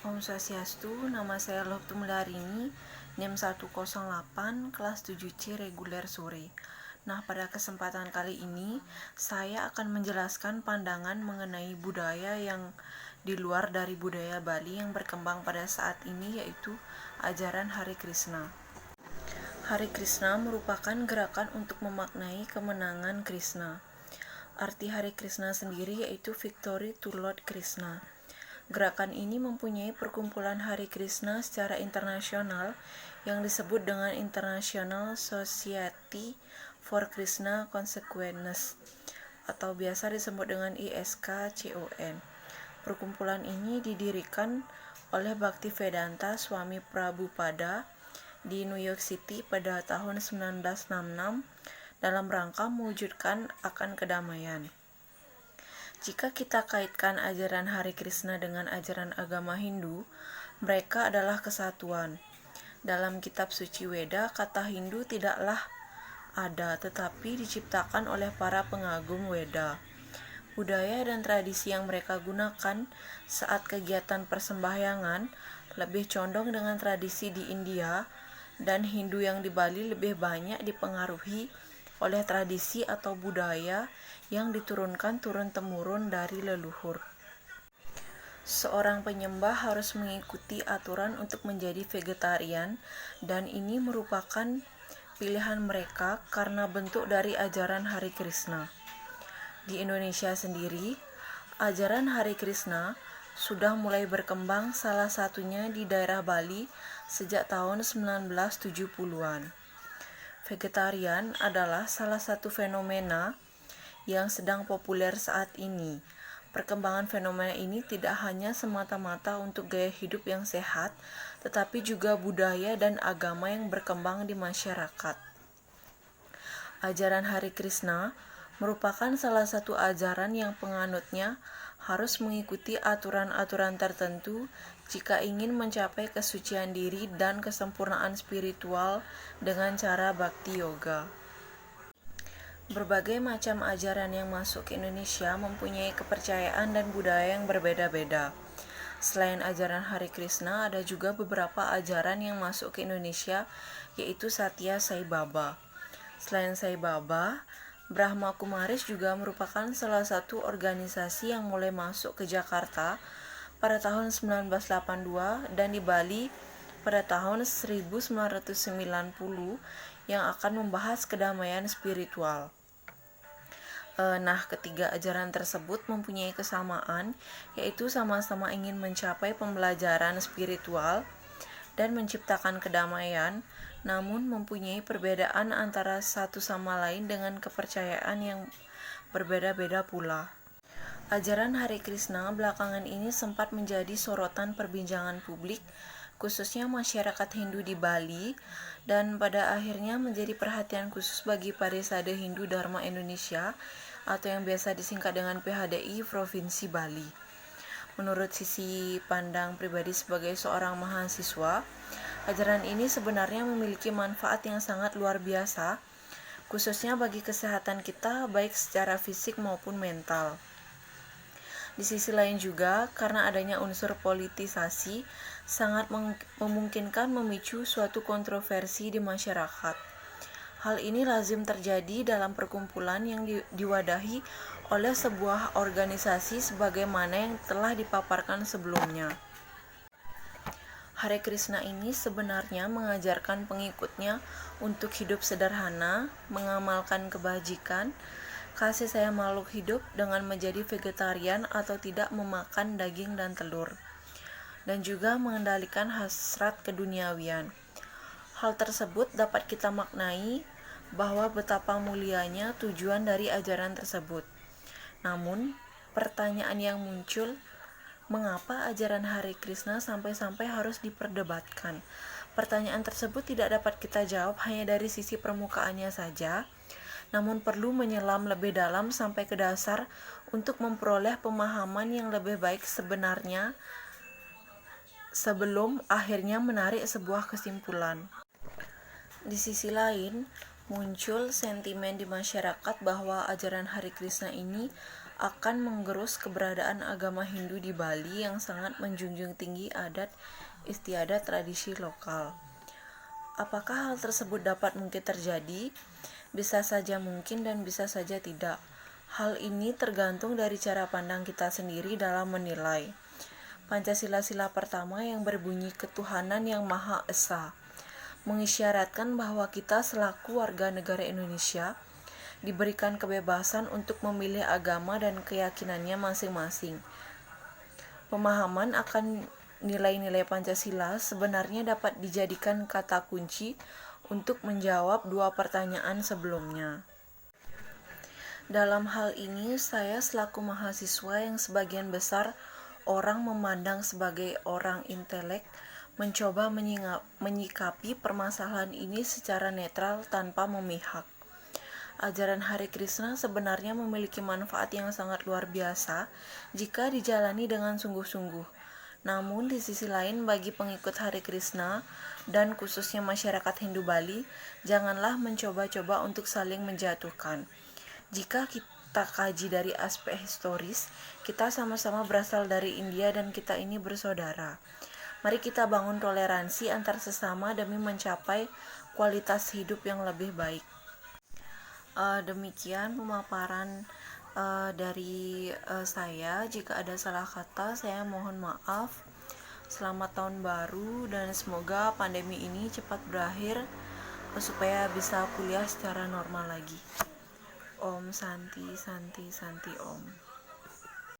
Om Swastiastu, nama saya Loftumularini, NIM 108, kelas 7C reguler sore. Nah, pada kesempatan kali ini, saya akan menjelaskan pandangan mengenai budaya yang di luar dari budaya Bali yang berkembang pada saat ini, yaitu ajaran Hare Krishna. Hare Krishna merupakan gerakan untuk memaknai kemenangan Krishna. Arti Hare Krishna sendiri yaitu Victory to Lord Krishna. Gerakan ini mempunyai perkumpulan Hare Krishna secara internasional yang disebut dengan International Society for Krishna Consciousness atau biasa disebut dengan ISKCON. Perkumpulan ini didirikan oleh Bhaktivedanta Swami Prabhupada di New York City pada tahun 1966 dalam rangka mewujudkan akan kedamaian. Jika kita kaitkan ajaran Hare Krishna dengan ajaran agama Hindu, mereka adalah kesatuan. Dalam kitab suci Weda, kata Hindu tidaklah ada, tetapi diciptakan oleh para pengagum Weda. Budaya dan tradisi yang mereka gunakan saat kegiatan persembahyangan lebih condong dengan tradisi di India, dan Hindu yang di Bali lebih banyak dipengaruhi oleh tradisi atau budaya yang diturunkan turun-temurun dari leluhur. Seorang penyembah harus mengikuti aturan untuk menjadi vegetarian, dan ini merupakan pilihan mereka karena bentuk dari ajaran Hare Krishna. Di Indonesia sendiri, ajaran Hare Krishna sudah mulai berkembang, salah satunya di daerah Bali sejak tahun 1970-an. Vegetarian adalah salah satu fenomena yang sedang populer saat ini. Perkembangan fenomena ini tidak hanya semata-mata untuk gaya hidup yang sehat, tetapi juga budaya dan agama yang berkembang di masyarakat. Ajaran Hare Krishna merupakan salah satu ajaran yang penganutnya harus mengikuti aturan-aturan tertentu jika ingin mencapai kesucian diri dan kesempurnaan spiritual dengan cara bhakti yoga. Berbagai macam ajaran yang masuk ke Indonesia mempunyai kepercayaan dan budaya yang berbeda-beda. Selain ajaran Hare Krishna, ada juga beberapa ajaran yang masuk ke Indonesia, yaitu Satya Sai Baba. Selain Sai Baba, Brahma Kumaris juga merupakan salah satu organisasi yang mulai masuk ke Jakarta pada tahun 1982 dan di Bali pada tahun 1990 yang akan membahas kedamaian spiritual. Nah, ketiga ajaran tersebut mempunyai kesamaan, yaitu sama-sama ingin mencapai pembelajaran spiritual dan menciptakan kedamaian, namun mempunyai perbedaan antara satu sama lain dengan kepercayaan yang berbeda-beda pula. Ajaran Hare Krishna belakangan ini sempat menjadi sorotan perbincangan publik, khususnya masyarakat Hindu di Bali, dan pada akhirnya menjadi perhatian khusus bagi Parisade Hindu Dharma Indonesia atau yang biasa disingkat dengan PHDI Provinsi Bali. Menurut sisi pandang pribadi sebagai seorang mahasiswa, ajaran ini sebenarnya memiliki manfaat yang sangat luar biasa, khususnya bagi kesehatan kita baik secara fisik maupun mental. Di sisi lain juga, karena adanya unsur politisasi, sangat memungkinkan memicu suatu kontroversi di masyarakat. Hal ini lazim terjadi dalam perkumpulan yang diwadahi oleh sebuah organisasi sebagaimana yang telah dipaparkan sebelumnya. Hare Krishna ini sebenarnya mengajarkan pengikutnya untuk hidup sederhana, mengamalkan kebajikan, kasih sayang makhluk hidup dengan menjadi vegetarian atau tidak memakan daging dan telur, dan juga mengendalikan hasrat keduniawian. Hal tersebut dapat kita maknai bahwa betapa mulianya tujuan dari ajaran tersebut. Namun, pertanyaan yang muncul, mengapa ajaran Hare Krishna sampai-sampai harus diperdebatkan? Pertanyaan tersebut tidak dapat kita jawab hanya dari sisi permukaannya saja, namun perlu menyelam lebih dalam sampai ke dasar untuk memperoleh pemahaman yang lebih baik sebenarnya sebelum akhirnya menarik sebuah kesimpulan. Di sisi lain, muncul sentimen di masyarakat bahwa ajaran Hare Krishna ini akan menggerus keberadaan agama Hindu di Bali yang sangat menjunjung tinggi adat istiadat tradisi lokal. Apakah hal tersebut dapat mungkin terjadi? Bisa saja mungkin dan bisa saja tidak. Hal ini tergantung dari cara pandang kita sendiri dalam menilai. Pancasila sila pertama yang berbunyi ketuhanan yang Maha Esa mengisyaratkan bahwa kita selaku warga negara Indonesia diberikan kebebasan untuk memilih agama dan keyakinannya masing-masing. Pemahaman akan nilai-nilai Pancasila sebenarnya dapat dijadikan kata kunci untuk menjawab dua pertanyaan sebelumnya. Dalam hal ini, saya selaku mahasiswa yang sebagian besar orang memandang sebagai orang intelek, mencoba menyikapi permasalahan ini secara netral tanpa memihak. Ajaran Hare Krishna sebenarnya memiliki manfaat yang sangat luar biasa jika dijalani dengan sungguh-sungguh. Namun di sisi lain bagi pengikut Hare Krishna dan khususnya masyarakat Hindu Bali, janganlah mencoba-coba untuk saling menjatuhkan. Jika kita kaji dari aspek historis, kita sama-sama berasal dari India dan kita ini bersaudara. Mari kita bangun toleransi antar sesama demi mencapai kualitas hidup yang lebih baik. Demikian pemaparan dari saya. Jika ada salah kata, saya mohon maaf. Selamat tahun baru dan semoga pandemi ini cepat berakhir supaya bisa kuliah secara normal lagi. Om Santi Santi Santi Om.